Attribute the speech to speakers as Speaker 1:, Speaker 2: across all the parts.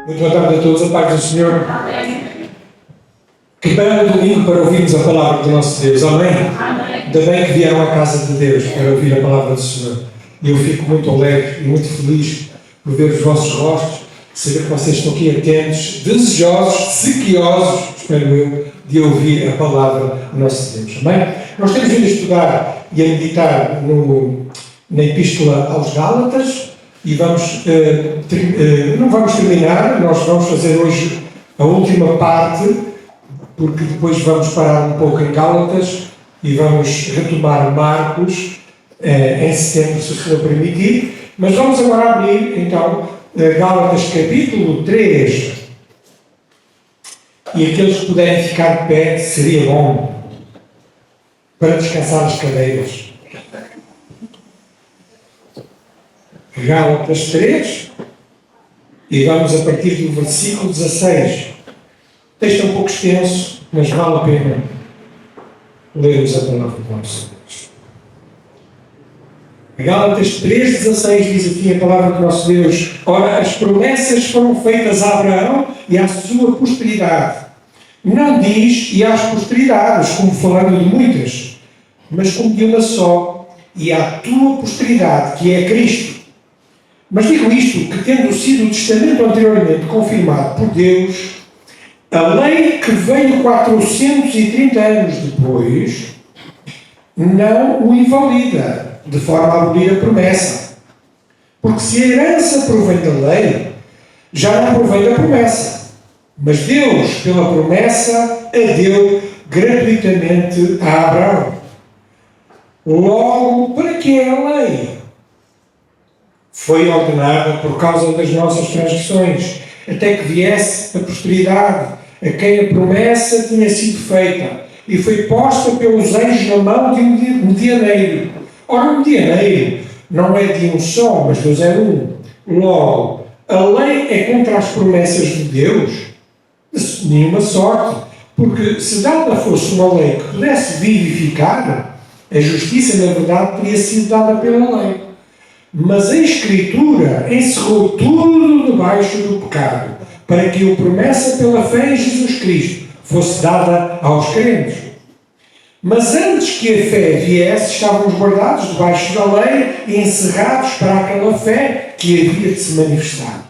Speaker 1: Muito boa tarde a todos, a paz do Senhor. Que belo domingo para ouvirmos a palavra do nosso Deus. Amém? Ainda bem que vieram à casa de Deus para ouvir a palavra do Senhor. E eu fico muito alegre e muito feliz por ver os vossos rostos, saber que vocês estão aqui atentos, desejosos, sequiosos, espero eu, de ouvir a palavra do nosso Deus. Amém? Nós temos vindo a estudar e a meditar na Epístola aos Gálatas. E não vamos terminar, nós vamos fazer hoje a última parte, porque depois vamos parar um pouco em Gálatas e vamos retomar Marcos em setembro, se o Senhor permitir. Mas vamos agora abrir, então, Gálatas capítulo 3. E aqueles que puderem ficar de pé, seria bom para descansar as cadeiras. Gálatas 3, e vamos a partir do versículo 16. O texto é um pouco extenso, mas vale a pena lermos a palavra do nosso Deus. Gálatas 3,16 diz aqui a palavra do nosso Deus: ora, as promessas foram feitas a Abraão e à sua posteridade. Não diz e às posteridades, como falando de muitas, mas como de uma só, e à tua posteridade, que é Cristo. Mas digo isto, que tendo sido o testamento anteriormente confirmado por Deus, a lei que veio 430 anos depois, não o invalida, de forma a abolir a promessa. Porque se a herança provém da lei, já não provém da promessa. Mas Deus, pela promessa, a deu gratuitamente a Abraão. Logo, para que é a lei? Foi ordenada por causa das nossas transgressões, até que viesse a posteridade, a quem a promessa tinha sido feita, e foi posta pelos anjos na mão de um medianeiro. Ora, o medianeiro não é de um só, mas Deus é um. Logo, a lei é contra as promessas de Deus? De nenhuma sorte, porque se dada fosse uma lei que pudesse vivificar, a justiça, na verdade, teria sido dada pela lei. Mas a Escritura encerrou tudo debaixo do pecado, para que a promessa pela fé em Jesus Cristo fosse dada aos crentes. Mas antes que a fé viesse, estávamos guardados debaixo da lei e encerrados para aquela fé que havia de se manifestar.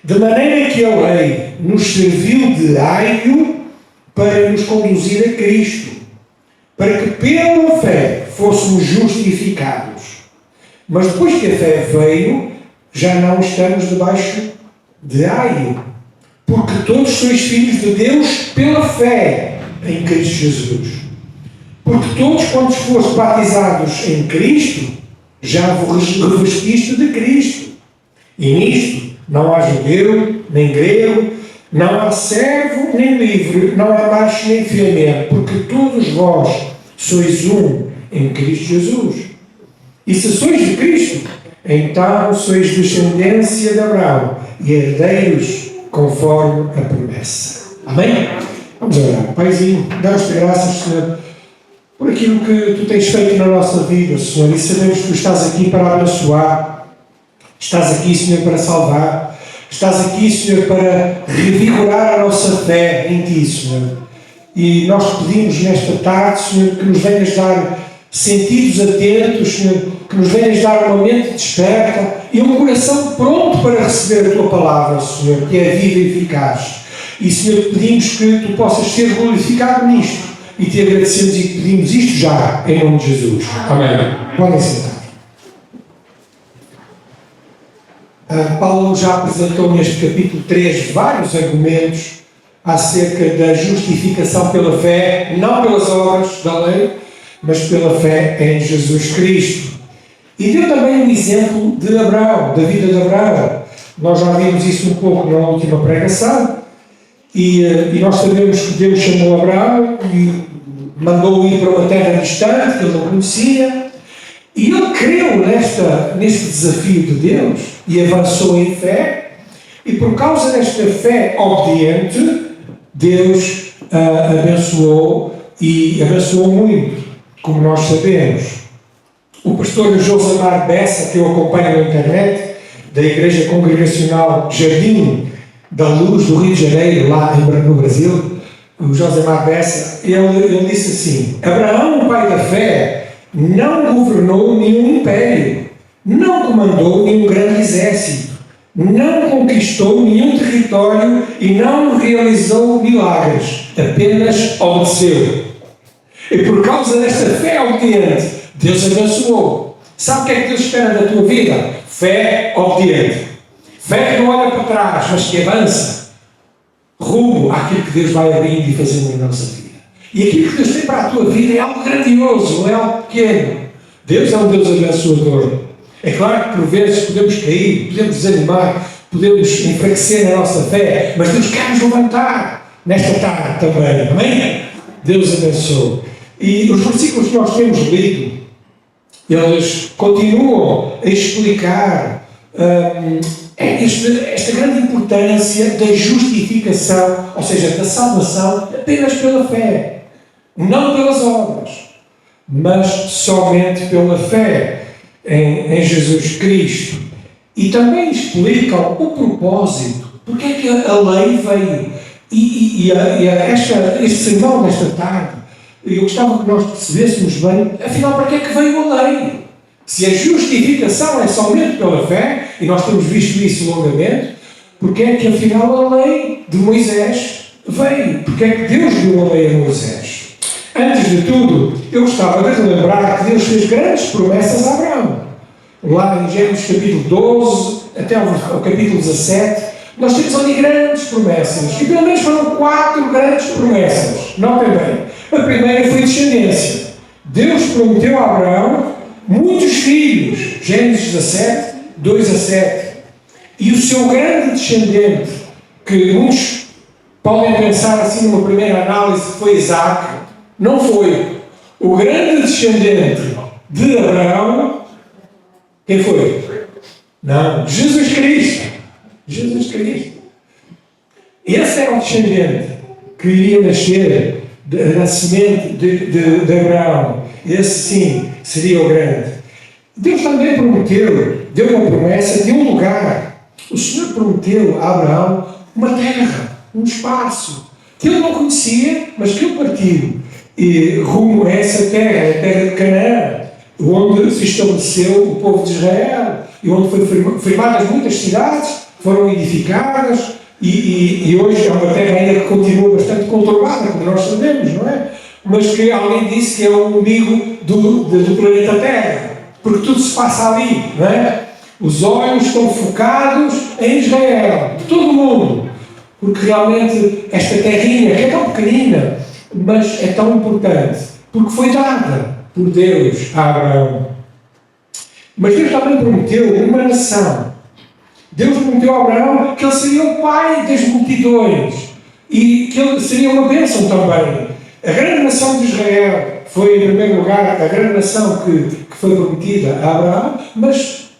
Speaker 1: De maneira que a lei nos serviu de aio para nos conduzir a Cristo, para que pela fé fôssemos justificados. Mas depois que a fé veio, já não estamos debaixo de aio, porque todos sois filhos de Deus pela fé em Cristo Jesus. Porque todos quantos foste batizados em Cristo, já vos revestiste de Cristo. E nisto não há judeu, nem grego, não há servo, nem livre, não há macho, nem fêmea, porque todos vós sois um em Cristo Jesus. E se sois de Cristo, então sois descendência de Abraão e herdeiros conforme a promessa. Amém? Vamos orar. Paizinho, dá-nos graças, Senhor, por aquilo que Tu tens feito na nossa vida, Senhor, e sabemos que Tu estás aqui para abençoar, estás aqui, Senhor, para salvar, estás aqui, Senhor, para revigorar a nossa fé em Ti, Senhor. E nós pedimos nesta tarde, Senhor, que nos venhas dar sentidos atentos, Senhor, que nos venhas dar uma mente desperta e um coração pronto para receber a Tua palavra, Senhor, que é viva e eficaz. E, Senhor, pedimos que Tu possas ser glorificado nisto e Te agradecemos e pedimos isto já, em nome de Jesus. Amém. Podem sentar. Paulo já apresentou neste capítulo 3 vários argumentos acerca da justificação pela fé, não pelas obras da lei, mas pela fé em Jesus Cristo. E deu também um exemplo de Abraão, da vida de Abraão. Nós já vimos isso um pouco na última pregação, e nós sabemos que Deus chamou Abraão e mandou-o ir para uma terra distante, que ele não conhecia, e ele creu neste desafio de Deus, e avançou em fé, e por causa desta fé obediente, Deus abençoou, e abençoou muito, como nós sabemos. O pastor Josamar Bessa, que eu acompanho na internet, da Igreja Congregacional Jardim, da Luz do Rio de Janeiro, lá no Brasil, o José Mar Bessa, ele disse assim: Abraão, o pai da fé, não governou nenhum império, não comandou nenhum grande exército, não conquistou nenhum território e não realizou milagres, apenas obedeceu. E por causa desta fé obediente, Deus abençoou. Sabe o que é que Deus espera da tua vida? Fé obediente. Fé que não olha para trás, mas que avança rumo àquilo que Deus vai abrindo e fazendo na nossa vida. E aquilo que Deus tem para a tua vida é algo grandioso, não é algo pequeno. Deus é um Deus abençoador. É claro que por vezes podemos cair, podemos desanimar, podemos enfraquecer na nossa fé, mas Deus quer nos levantar nesta tarde também, amém? Deus abençoe. E os versículos que nós temos lido, eles continuam a explicar esta grande importância da justificação, ou seja, da salvação apenas pela fé, não pelas obras, mas somente pela fé em Jesus Cristo. E também explicam o propósito, porque é que a lei veio. Este sermão desta tarde, eu gostava que nós percebêssemos bem, afinal, para que é que veio a lei? Se a justificação é somente pela fé, e nós temos visto isso longamente, porque é que afinal a lei de Moisés veio? Porque é que Deus deu a lei a Moisés? Antes de tudo, eu gostava de relembrar que Deus fez grandes promessas a Abraão. Lá em Gênesis capítulo 12, até ao capítulo 17, nós temos ali grandes promessas. E pelo menos foram 4 grandes promessas. Notem bem. A primeira foi descendência. Deus prometeu a Abraão muitos filhos. Gênesis 17, 2 a 7. E o seu grande descendente, que muitos podem pensar assim numa primeira análise que foi Isaac, não foi. O grande descendente de Abraão, quem foi? Não, Jesus Cristo. Jesus Cristo. Esse era o descendente que iria nascer da semente de Abraão. Esse sim seria o grande. Deus também prometeu, deu uma promessa de um lugar. O Senhor prometeu a Abraão uma terra, um espaço, que ele não conhecia, mas que ele partiu. E rumo a essa terra, a terra de Canaã, onde se estabeleceu o povo de Israel, e onde foram firmadas muitas cidades, foram edificadas, e hoje é uma terra ainda que continua bastante conturbada, como nós sabemos, não é? Mas que alguém disse que é o umbigo do planeta Terra, porque tudo se passa ali, não é? Os olhos estão focados em Israel, de todo o mundo, porque realmente esta terrinha, que é tão pequenina, mas é tão importante, porque foi dada por Deus a Abraão. Mas Deus também prometeu uma nação. Deus prometeu a Abraão que ele seria o pai das multidões e que ele seria uma bênção também. A grande nação de Israel foi, em primeiro lugar, a grande nação que foi prometida a Abraão, mas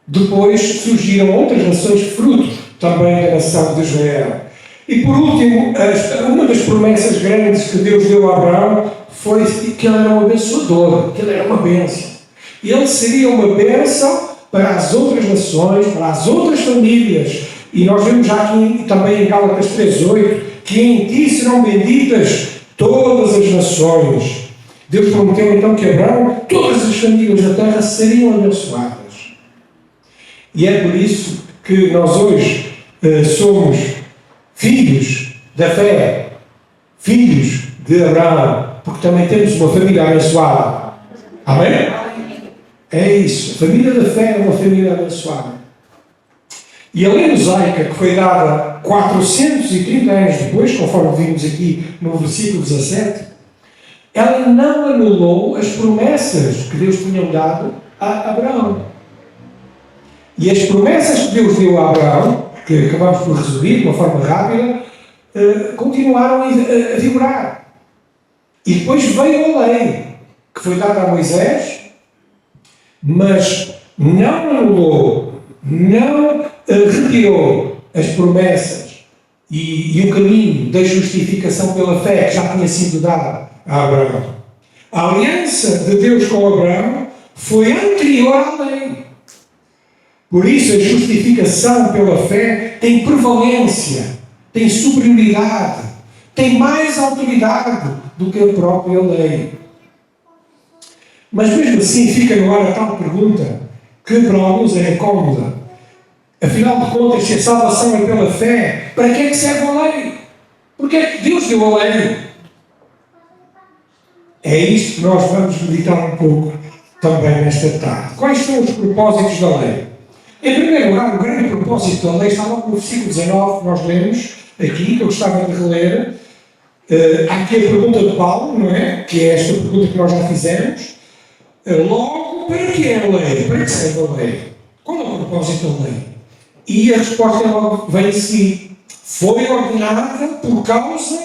Speaker 1: depois surgiram outras nações fruto também da nação de Israel. E por último, uma das promessas grandes que Deus deu a Abraão foi que ele era um abençoador, que ele era uma bênção. Ele seria uma bênção para as outras nações, para as outras famílias. E nós vemos já aqui também em Gálatas 3:8, que em ti serão benditas todas as nações. Deus prometeu então que Abraão, todas as famílias da terra seriam abençoadas. E é por isso que nós hoje somos filhos da fé, filhos de Abraão, porque também temos uma família abençoada. Amém? É isso. A família da fé é uma família abençoada. E a lei mosaica, que foi dada 430 anos depois, conforme vimos aqui no versículo 17, ela não anulou as promessas que Deus tinha dado a Abraão. E as promessas que Deus deu a Abraão, que acabamos por resumir de uma forma rápida, continuaram a vigorar. E depois veio a lei, que foi dada a Moisés, mas não anulou, não retirou as promessas e o caminho da justificação pela fé que já tinha sido dado a Abraão. A aliança de Deus com Abraão foi anterior à lei. Por isso, a justificação pela fé tem prevalência, tem superioridade, tem mais autoridade do que a própria lei. Mas mesmo assim fica no ar a tal pergunta, que para alguns é incómoda. Afinal de contas, se a salvação é pela fé, para que é que serve a lei? Porque é que Deus deu a lei? É isto que nós vamos meditar um pouco também nesta tarde. Quais são os propósitos da lei? Em primeiro lugar, o grande propósito da lei está logo no versículo 19, que nós lemos aqui, que eu gostava de reler. Há aqui a pergunta de Paulo, não é? Que é esta pergunta que nós já fizemos. Logo, para que é a lei? Para que serve a lei? Qual é o propósito da lei? E a resposta logo vem a seguir. Foi ordenada por causa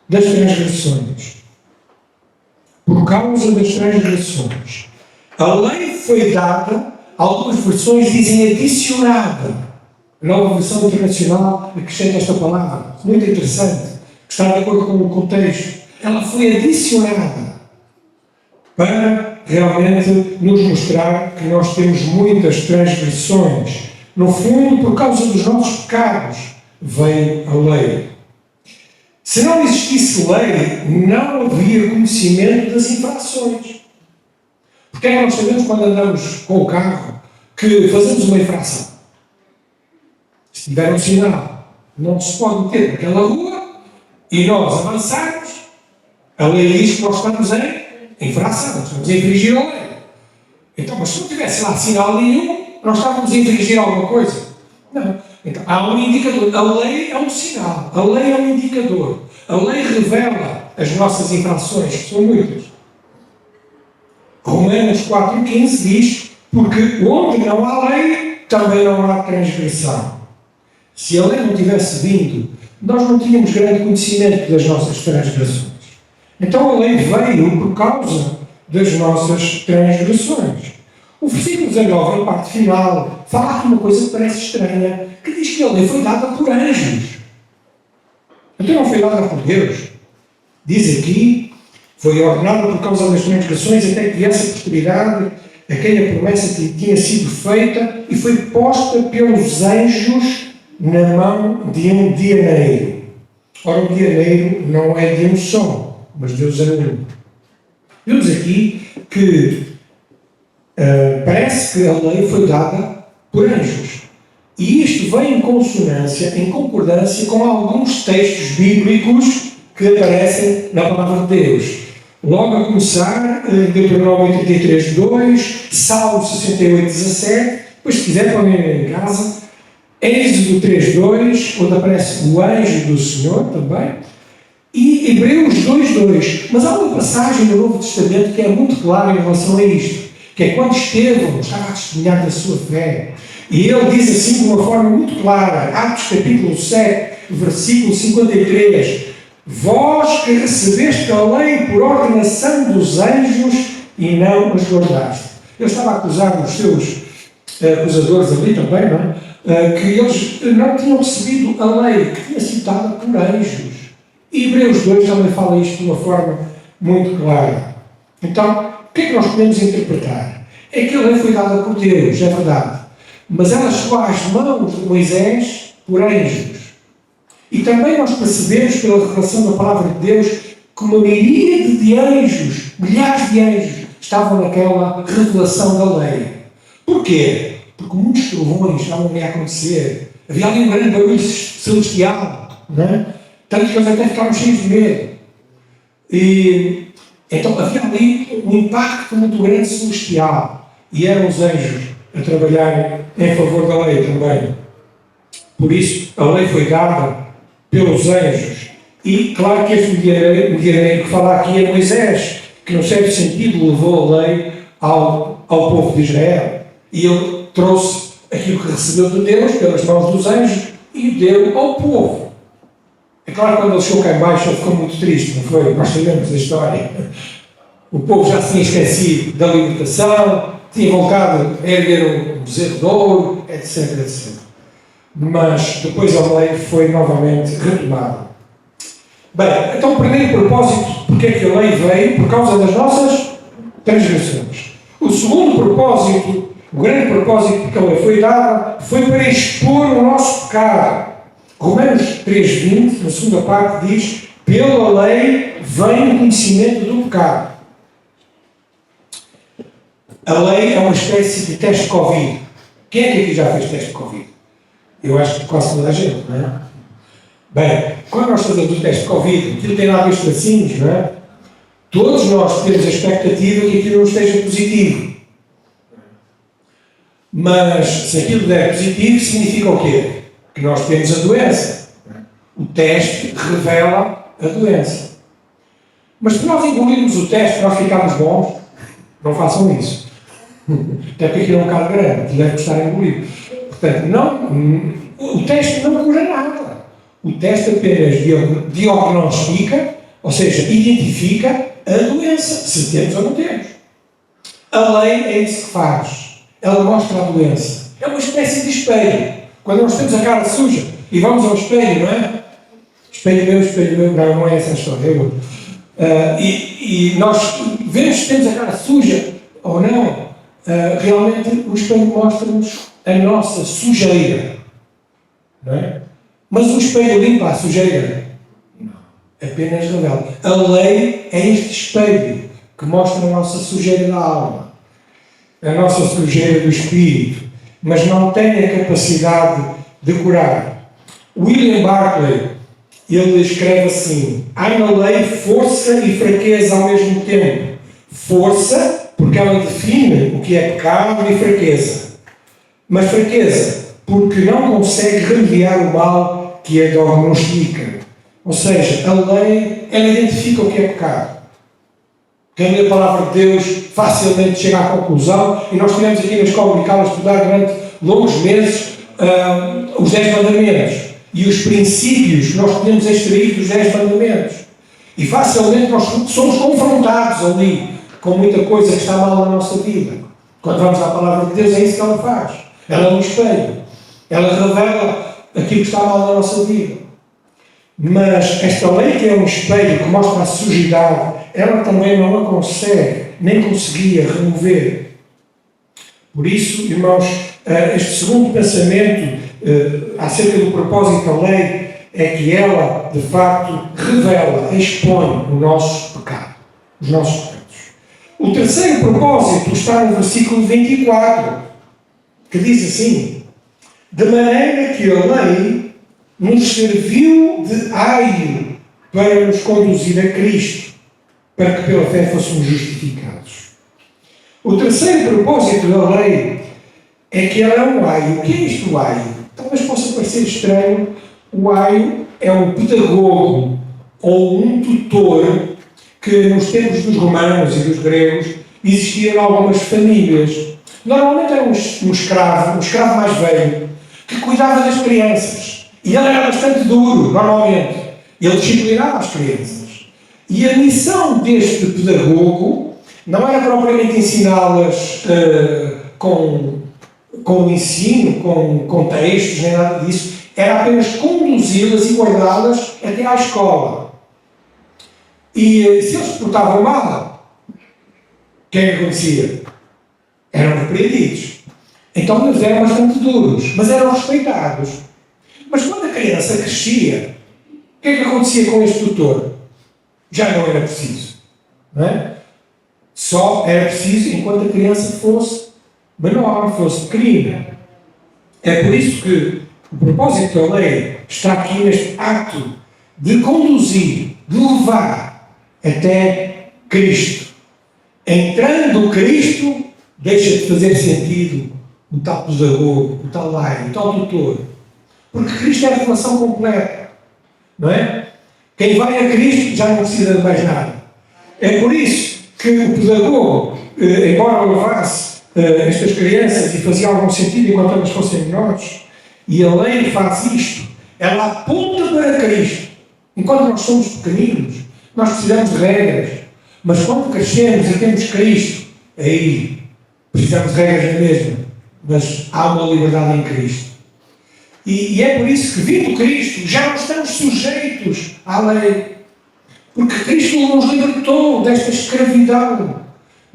Speaker 1: das transgressões. Por causa das transgressões. A lei foi dada, algumas versões dizem adicionada. A nova versão internacional acrescenta esta palavra, muito interessante, que está de acordo com o contexto. Ela foi adicionada para realmente nos mostrar que nós temos muitas transgressões. No fundo, por causa dos nossos pecados, veio a lei. Se não existisse lei, não havia conhecimento das infrações. Porque é que nós sabemos quando andamos com o carro que fazemos uma infração? Se tiver um sinal, não se pode meter naquela rua e nós avançarmos, a lei diz que nós estamos em infração, estamos a infringir a lei. Então, mas se não tivesse lá sinal nenhum, nós estávamos a infringir alguma coisa? Não. Então, há um indicador. A lei é um sinal. A lei é um indicador. A lei revela as nossas infrações, que são muitas. Romanos 4,15 diz, porque onde não há lei, também não há transgressão. Se a lei não tivesse vindo, nós não tínhamos grande conhecimento das nossas transgressões. Então a lei veio por causa das nossas transgressões. O versículo 19, na parte final, fala aqui uma coisa que parece estranha, que diz que a lei foi dada por anjos. Então não foi dada por Deus. Diz aqui, foi ordenada por causa das transgressões até que viesse a posteridade, a quem a promessa tinha sido feita e foi posta pelos anjos na mão de um dianeiro. Ora, o dianeiro não é de um só, mas Deus é um. Vemos aqui que parece que a lei foi dada por anjos. E isto vem em consonância, em concordância com alguns textos bíblicos que aparecem na palavra de Deus. Logo a começar, Deuteronômio 33, 2, Salmo 68, 17, depois se quiser podem ler em casa, Êxodo 3, 2, onde aparece o anjo do Senhor também, e Hebreus 2, 2. Mas há uma passagem no Novo Testamento que é muito clara em relação a isto, que é quando Estevão estava a testemunhar da sua fé, e ele diz assim de uma forma muito clara, Atos capítulo 7, versículo 53, vós que recebeste a lei por ordenação dos anjos e não os guardaste. Ele estava a acusar os seus acusadores ali também, não é? Que eles não tinham recebido a lei, que tinha sido dada por anjos. E Hebreus 2 também fala isto de uma forma muito clara. Então, o que é que nós podemos interpretar? É que a lei foi dada por Deus, é verdade. Mas ela chegou às mãos de Moisés por anjos. E também nós percebemos pela revelação da palavra de Deus que uma miríade de anjos, milhares de anjos, estavam naquela revelação da lei. Porquê? Porque muitos trovões estavam ali a acontecer. Havia ali um grande barulho celestial, não é? Tanto que eles até ficaram cheios de medo. E então havia ali um impacto muito grande celestial. E eram os anjos a trabalharem em favor da lei também. Por isso, a lei foi dada pelos anjos. E claro que este medianeiro que fala aqui é Moisés, que num certo sentido levou a lei ao povo de Israel. E ele trouxe aquilo que recebeu de Deus pelas mãos dos anjos e deu ao povo. É claro que quando ele chegou cá em baixo ele ficou muito triste, não foi? Nós sabemos a história. O povo já se tinha esquecido da libertação, tinha voltado a erguer um bezerro de ouro, etc, etc. Mas depois a lei foi novamente retomada. Bem, então o primeiro propósito, porque é que a lei veio? Por causa das nossas transgressões. O segundo propósito O grande propósito que a lei foi dada foi para expor o nosso pecado. Romanos 3,20, na segunda parte, diz: pela lei vem o conhecimento do pecado. A lei é uma espécie de teste de Covid. Quem é que aqui já fez teste de Covid? Eu acho que quase toda a gente, não é? Bem, quando nós fazemos o teste de Covid, aquilo tem lá dois tracinhos, não é? Todos nós temos a expectativa que aquilo não esteja positivo. Mas se aquilo der positivo, significa o quê? Que nós temos a doença. O teste revela a doença. Mas se nós engolirmos o teste e nós ficarmos bons, não façam isso. Até porque aquilo é um bocado grande, que deve custar engolir. Portanto, o teste não cura nada. O teste apenas diagnostica, ou seja, identifica a doença, se temos ou não temos. A lei é isso que faz. Ela mostra a doença. É uma espécie de espelho. Quando nós temos a cara suja e vamos ao espelho, não é? Espelho meu, não é essa a história, é outra. E nós vemos se temos a cara suja ou não. Realmente o espelho mostra-nos a nossa sujeira. Não é? Mas o espelho limpa a sujeira? Não. Apenas revela. A lei é este espelho que mostra a nossa sujeira da alma, a nossa sujeira do espírito, mas não tem a capacidade de curar. William Barclay, ele escreve assim: há na lei força e fraqueza ao mesmo tempo. Força, porque ela define o que é pecado, e fraqueza. Mas fraqueza, porque não consegue remediar o mal que a diagnostica. Ou seja, a lei, ela identifica o que é pecado. Quem lê a palavra de Deus facilmente chega à conclusão, e nós estivemos aqui na escola dominical a estudar durante longos meses os 10 mandamentos e os princípios que nós podemos extrair dos 10 mandamentos. E facilmente nós somos confrontados ali com muita coisa que está mal na nossa vida. Quando vamos à palavra de Deus, é isso que ela faz. Ela é um espelho. Ela revela aquilo que está mal na nossa vida. Mas esta lei, que é um espelho que mostra a sujidade, ela também não a consegue, nem conseguia remover. Por isso, irmãos, este segundo pensamento acerca do propósito da lei é que ela, de facto, revela, expõe o nosso pecado, os nossos pecados. O terceiro propósito está no versículo 24, que diz assim: de maneira que a lei nos serviu de aio para nos conduzir a Cristo, para que pela fé fôssemos justificados. O terceiro propósito da lei é que ela é um aio. O que é isto, o aio? Talvez possa parecer estranho. O aio é um pedagogo ou um tutor que nos tempos dos romanos e dos gregos existia em algumas famílias. Normalmente era um escravo mais velho, que cuidava das crianças. E ele era bastante duro, normalmente. Ele disciplinava as crianças. E a missão deste pedagogo não era propriamente ensiná-las com o ensino, com textos, nem nada disso. Era apenas conduzi-las e guardá-las até à escola. E se eles se portavam mal, o que é que acontecia? Eram repreendidos. Então eles eram bastante duros, mas eram respeitados. Mas quando a criança crescia, o que é que acontecia com este tutor? Já não era preciso. Não é? Só era preciso enquanto a criança fosse menor, fosse pequenina. É por isso que o propósito da lei está aqui neste ato de conduzir, de levar até Cristo. Entrando Cristo, deixa de fazer sentido o tal pedagogo, o tal laio, o tal tutor. Porque Cristo é a revelação completa. Não é? Quem vai a Cristo já não precisa de mais nada. É por isso que o pedagogo, embora levasse estas crianças e fazia algum sentido enquanto elas fossem menores, e a lei faz isto, ela aponta para Cristo. Enquanto nós somos pequeninos, nós precisamos de regras. Mas quando crescemos e temos Cristo, aí precisamos de regras na mesma. Mas há uma liberdade em Cristo. E é por isso que, vindo Cristo, já não estamos sujeitos à lei. Porque Cristo nos libertou desta escravidão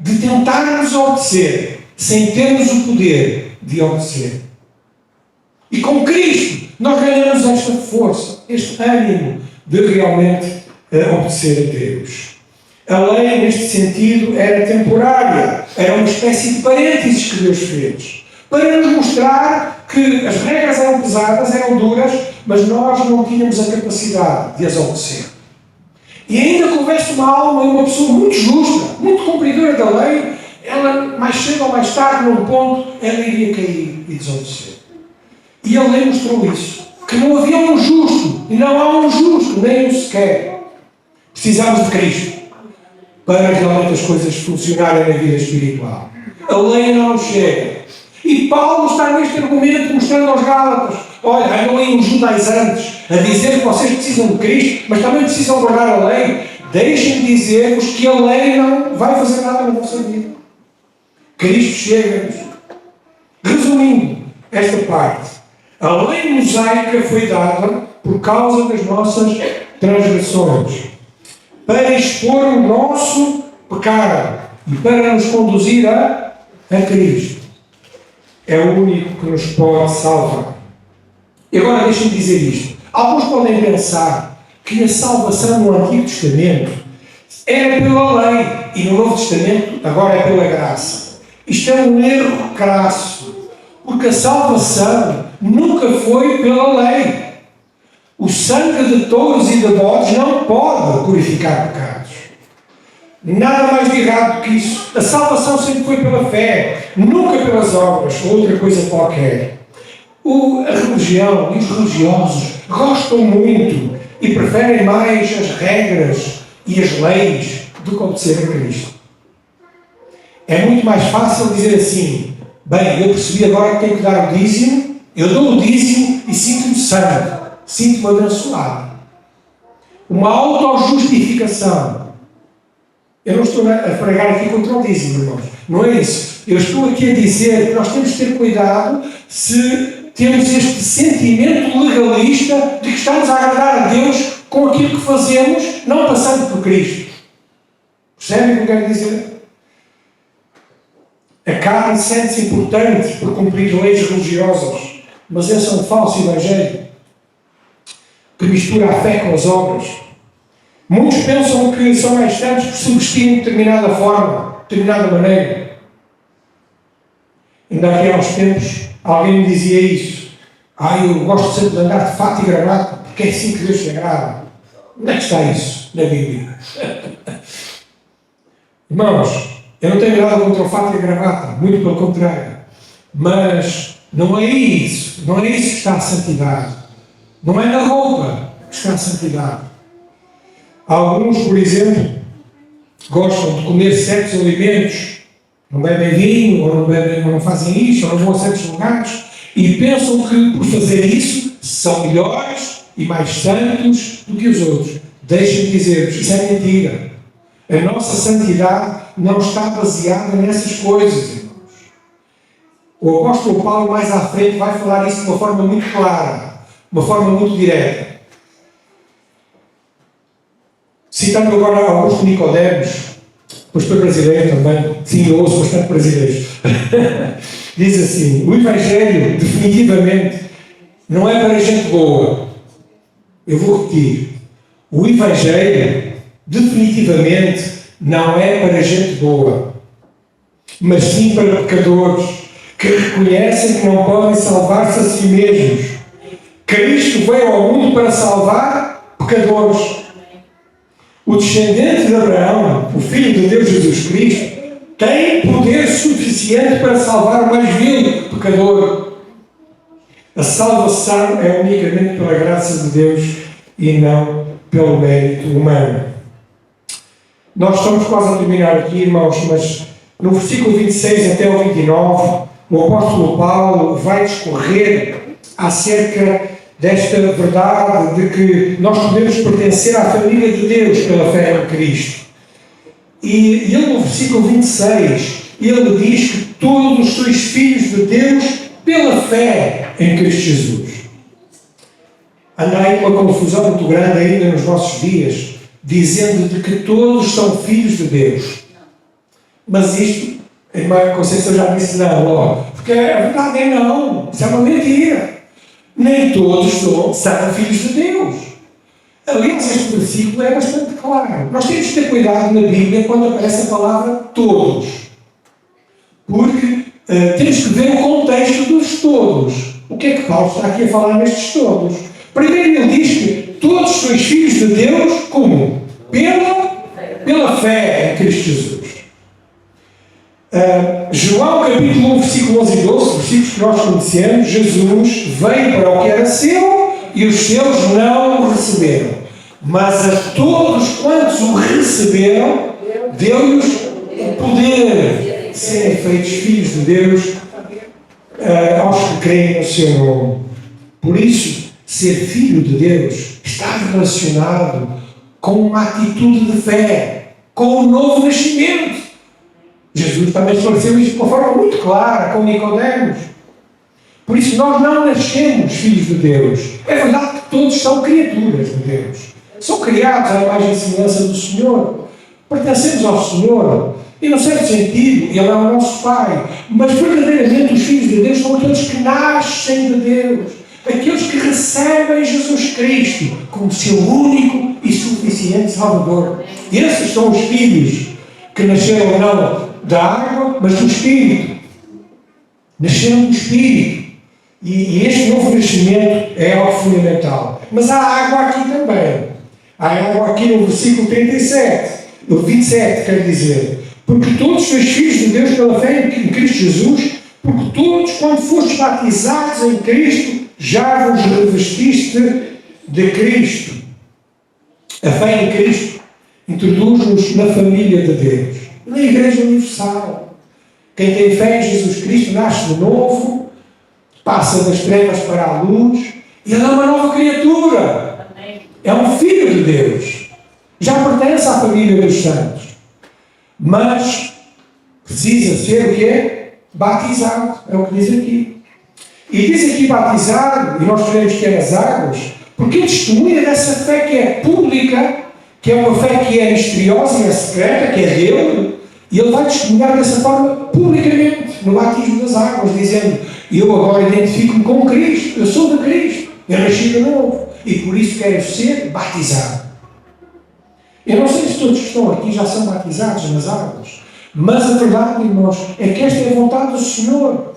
Speaker 1: de tentarmos obedecer sem termos o poder de obedecer. E com Cristo nós ganhamos esta força, este ânimo de realmente obedecer a Deus. A lei, neste sentido, era temporária, era uma espécie de parênteses que Deus fez, para nos mostrar que as regras eram pesadas, eram duras, mas nós não tínhamos a capacidade de as obedecer. E ainda que houvesse uma alma, uma pessoa muito justa, muito cumpridora da lei, ela, mais cedo ou mais tarde, num ponto, ela iria cair e desobedecer. E a lei mostrou isso, que não havia um justo, e não há um justo, nem um sequer. Precisamos de Cristo para realmente as coisas funcionarem na vida espiritual. A lei não chega. E Paulo está neste argumento mostrando aos Gálatas: olha, andam aí uns judaizantes a dizer que vocês precisam de Cristo, mas também precisam guardar a lei. Deixem-me dizer-vos que a lei não vai fazer nada na vossa vida. Cristo chega-nos. Resumindo esta parte, a lei mosaica foi dada por causa das nossas transgressões, para expor o nosso pecado e para nos conduzir a Cristo. É o único que nos pode salvar. E agora deixem-me dizer isto. Alguns podem pensar que a salvação no Antigo Testamento era pela lei e no Novo Testamento agora é pela graça. Isto é um erro crasso, porque a salvação nunca foi pela lei. O sangue de touros e de bodes não pode purificar pecados. Nada mais de errado que isso. A salvação sempre foi pela fé, nunca pelas obras ou outra coisa qualquer. A religião e os religiosos gostam muito e preferem mais as regras e as leis do que obedecer a Cristo. É muito mais fácil dizer assim: bem, eu percebi agora que tenho que dar o dízimo, eu dou o dízimo e sinto-me santo, sinto-me abençoado. Uma autojustificação. Eu não estou a pregar aqui contra o dízimo, irmãos. Não é isso. Eu estou aqui a dizer que nós temos que ter cuidado se temos este sentimento legalista de que estamos a agradar a Deus com aquilo que fazemos, não passando por Cristo. Percebem o que eu quero dizer? A carne sente-se importante por cumprir leis religiosas, mas esse é um falso evangelho que mistura a fé com as obras. Muitos pensam que são mais santos por se vestirem de determinada forma, de determinada maneira. Ainda aqui há uns tempos, alguém me dizia isso: eu gosto sempre de andar de fato e gravata, porque é assim que Deus se agrada. Onde é que está isso na Bíblia? Irmãos, eu não tenho nada contra o fato e a gravata, muito pelo contrário. Mas não é isso que está a santidade. Não é na roupa que está a santidade. Alguns, por exemplo, gostam de comer certos alimentos, não bebem vinho, ou não fazem isto, ou não vão a certos lugares, e pensam que por fazer isso são melhores e mais santos do que os outros. Deixem-me dizer-vos, isso é mentira. A nossa santidade não está baseada nessas coisas, irmãos. O apóstolo Paulo, mais à frente, vai falar isso de uma forma muito clara, uma forma muito direta. Citando agora Augusto Nicodemos, pastor brasileiro também, sim, eu ouço bastante brasileiros, diz assim: o Evangelho, definitivamente, não é para gente boa. Eu vou repetir: o Evangelho, definitivamente, não é para gente boa, mas sim para pecadores que reconhecem que não podem salvar-se a si mesmos. Cristo veio ao mundo para salvar pecadores. O descendente de Abraão, o Filho de Deus Jesus Cristo, tem poder suficiente para salvar o mais vil pecador. A salvação é unicamente pela graça de Deus e não pelo mérito humano. Nós estamos quase a terminar aqui, irmãos, mas no versículo 26 até o 29, o apóstolo Paulo vai discorrer acerca desta verdade de que nós podemos pertencer à família de Deus pela fé em Cristo. E ele, no versículo 26, ele diz que todos sois filhos de Deus pela fé em Cristo Jesus. Anda aí uma confusão muito grande ainda nos nossos dias, dizendo de que todos são filhos de Deus. Mas isto A irmã Conceição já disse não, ó, porque a verdade é não, isso é uma mentira. Nem todos são filhos de Deus. Aliás, este versículo é bastante claro. Nós temos que ter cuidado na Bíblia quando aparece a palavra todos. Porque temos que ver o contexto dos todos. O que é que Paulo está aqui a falar nestes todos? Primeiro ele diz que todos sois filhos de Deus, como? Pela fé em Cristo Jesus. João capítulo 1, versículo 11 e 12, versículos que nós conhecemos, Jesus veio para o que era seu e os seus não o receberam. Mas a todos quantos o receberam, deu-lhes o poder de serem feitos filhos de Deus, aos que creem no seu nome. Por isso, ser filho de Deus está relacionado com uma atitude de fé, com o novo nascimento. Jesus também esclareceu isto de uma forma muito clara com Nicodemos. Por isso, nós não nascemos filhos de Deus. É verdade que todos são criaturas de Deus. São criados à imagem e semelhança do Senhor. Pertencemos ao Senhor. E, num certo sentido, Ele é o nosso Pai. Mas, verdadeiramente, os filhos de Deus são aqueles que nascem de Deus. Aqueles que recebem Jesus Cristo como seu único e suficiente Salvador. E esses são os filhos que nasceram não da água, mas do Espírito. Nasceram do Espírito. E este novo nascimento é algo fundamental. Mas há água aqui também. Há água aqui no versículo 37. O 27 quer dizer: porque todos sois filhos de Deus pela fé em Cristo Jesus, porque todos, quando fostes batizados em Cristo, já vos revestiste de Cristo. A fé em Cristo introduz-nos na família de Deus, na Igreja Universal. Quem tem fé em Jesus Cristo nasce de novo, passa das trevas para a luz, e ele é uma nova criatura. É um filho de Deus. Já pertence à família dos santos. Mas precisa ser o quê? Batizado. É o que diz aqui. E diz aqui batizado, e nós queremos que é nas águas, porque testemunha dessa fé que é pública, que é uma fé que é misteriosa e é secreta, que é dele, e ele vai testemunhar dessa forma publicamente, no batismo das águas, dizendo: eu agora identifico-me com Cristo, eu sou de Cristo, eu nasci de novo, e por isso quero ser batizado. Eu não sei se todos que estão aqui já são batizados nas águas, mas a verdade, irmãos, é que esta é a vontade do Senhor.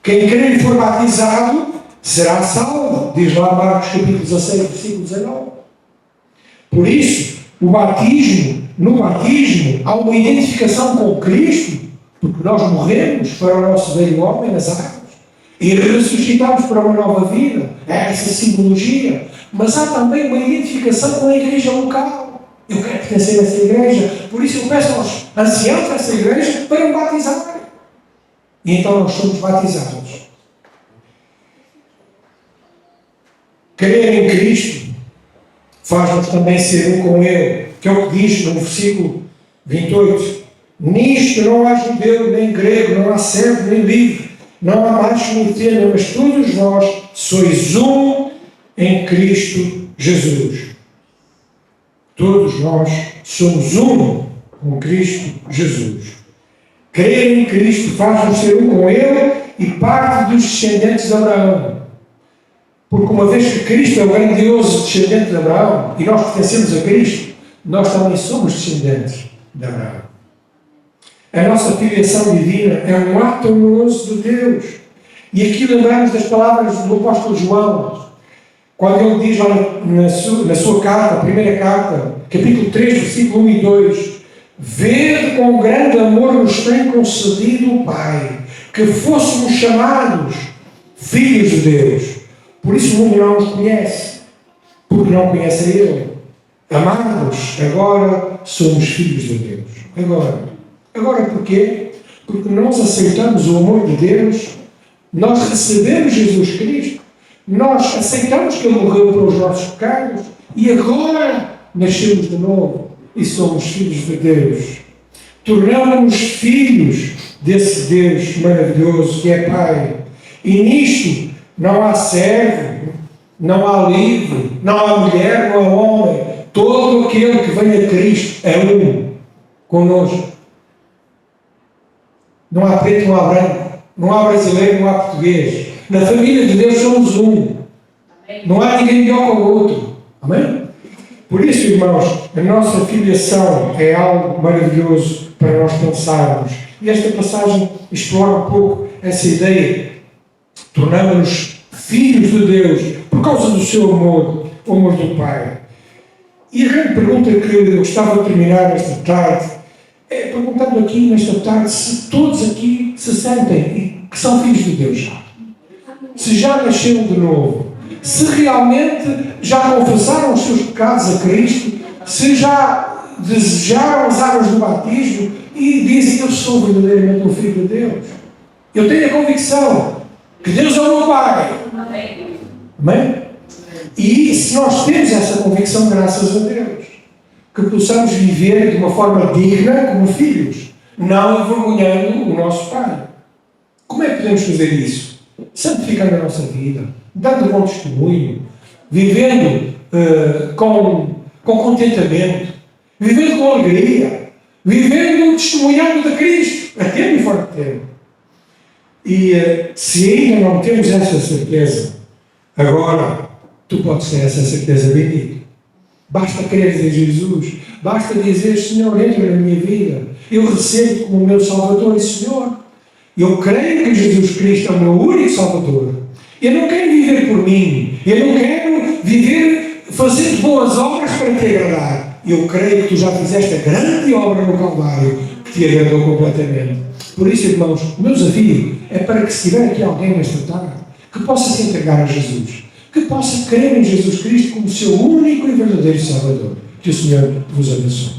Speaker 1: Quem crer e for batizado será salvo, diz lá Marcos capítulo 16, versículo 19. Por isso, no batismo há uma identificação com Cristo, porque nós morremos para o nosso velho homem nas águas e ressuscitamos para uma nova vida. É essa simbologia. Mas há também uma identificação com a igreja local. Eu quero pertencer a essa igreja, por isso eu peço aos anciãos dessa igreja para me batizarem. E então nós somos batizados. Crer em Cristo faz-nos também ser um com Ele, que é o que diz no versículo 28. Nisto não há judeu, nem grego, não há servo, nem livre, não há macho nem fêmea, mas todos vós sois um em Cristo Jesus. Todos nós somos um com Cristo Jesus. Crer em Cristo faz-nos ser um com Ele e parte dos descendentes de Abraão. Porque uma vez que Cristo é o grandioso descendente de Abraão e nós pertencemos a Cristo, nós também somos descendentes de Abraão. A nossa filiação divina é um ato amoroso de Deus. E aqui lembramos das palavras do apóstolo João, quando ele diz lá na sua carta, a primeira carta, capítulo 3, versículo 1 e 2: vede quão grande amor nos tem concedido o Pai, que fôssemos chamados filhos de Deus. Por isso o mundo não nos conhece, porque não conhece a Ele. Amados, agora somos filhos de Deus. Agora porquê? Porque nós aceitamos o amor de Deus, nós recebemos Jesus Cristo, nós aceitamos que Ele morreu pelos nossos pecados e agora nascemos de novo e somos filhos de Deus. Tornamos-nos filhos desse Deus maravilhoso que é Pai. E nisto não há servo, não há livre, não há mulher, não há homem. Todo aquele que vem a Cristo é um conosco. Não há preto, não há branco. Não há brasileiro, não há português. Na família de Deus somos um. Não há ninguém melhor que o outro. Amém? Por isso, irmãos, a nossa filiação é algo maravilhoso para nós pensarmos. E esta passagem explora um pouco essa ideia, tornando-nos filhos de Deus por causa do seu amor, o amor do Pai. E a grande pergunta que eu gostava de terminar esta tarde é perguntando aqui nesta tarde se todos aqui se sentem que são filhos de Deus já. Se já nasceram de novo. Se realmente já confessaram os seus pecados a Cristo, se já desejaram as águas do batismo e dizem: eu sou verdadeiramente um filho de Deus. Eu tenho a convicção que Deus é o meu Pai. Amém? E se nós temos essa convicção, graças a Deus, que possamos viver de uma forma digna como filhos, não envergonhando o nosso Pai. Como é que podemos fazer isso? Santificando a nossa vida, dando bom testemunho, vivendo com contentamento, vivendo com alegria, vivendo testemunhando de Cristo, a tempo e fora de tempo. E se ainda não temos essa certeza, agora tu podes ter essa certeza bendita. Basta crer em Jesus, basta dizer: Senhor, entra na minha vida, eu recebo como meu Salvador e Senhor. Eu creio que Jesus Cristo é o meu único Salvador. Eu não quero viver por mim. Eu não quero viver fazendo boas obras para te agradar. Eu creio que tu já fizeste a grande obra no Calvário que te agradou completamente. Por isso, irmãos, o meu desafio é para que, se tiver aqui alguém nesta tarde, que possa se entregar a Jesus, que possa crer em Jesus Cristo como seu único e verdadeiro Salvador. Que o Senhor vos abençoe.